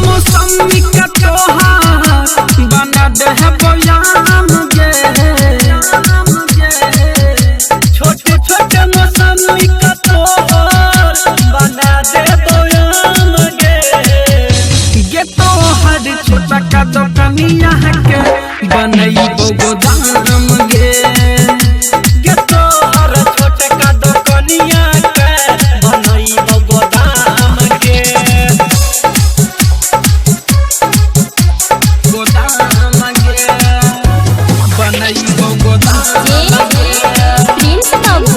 मौसमी का तोहार बना दे बयाम गे। छोटे छोटे मौसमी का तोहार बना दे बयाम गे। ये तोहर छोटा का दुकनिया के बनैबो गोदाम गे। ये तोहर छोटे का दुकनिया के बनैबो गोदाम गे। गोदाम गे बनैबो गोदाम गे। प्रिंस बाबू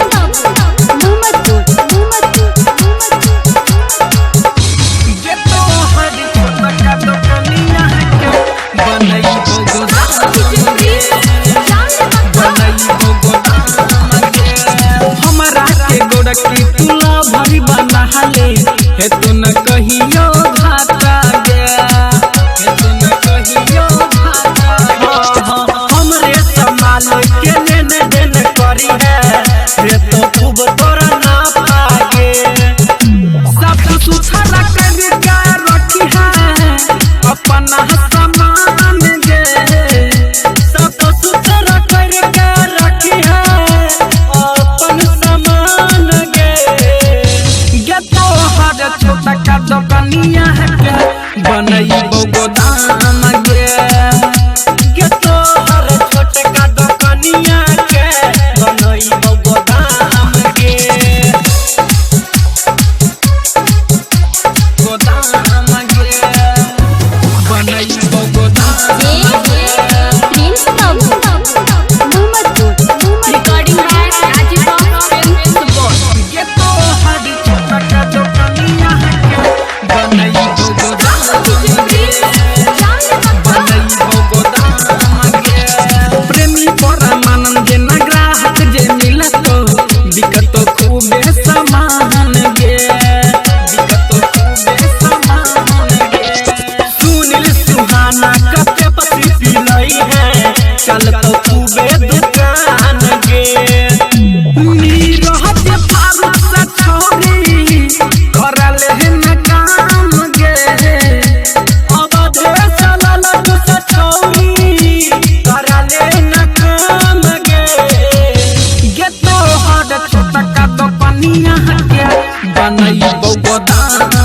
ये तोहर छोटा का दुकनिया के बनैबो गोदाम गे। बनैबो गोदाम गे। हमरा के गोरकी तुला भरी बना ले हे तू न कहियो घाटा गे। हे तू न कहियो घाटा। हमरे संभाल के लेने देन करी है रे तो खूब तोरा ना पागे। सब सुथरा कर के रखी है अपना सामान गे। सब सुथरा कर के रखी है अपन सामान गे। ये तोहर छोटा का दुकनिया के बनैबो गोदाम गे। ये तोहर छोटे का दुकनिया के बनैबो गोदाम गे। गोदाम गे बनैबो गोदाम गे। Prince Babu recording by Rajiv film support. ये तोहर छोटा का दुकनिया के बनैबो गोदाम गे। बनैबो गोदाम गे। प्रेमी परमानंद जे न ग्राहक जे मिलतो दिक्कतो खूबे समान गे। दिक्कतो खूबे समान गे। सुनील सुहाना कते पति पिलई है चलतो खूबे दुकान गे। नीरह जे फारूक सा छोरी करले है न काम गे। अवधे चलल सा छोरी करले न काम गे। ये तोहर छोटा का दुकनिया के बनैबो गोदाम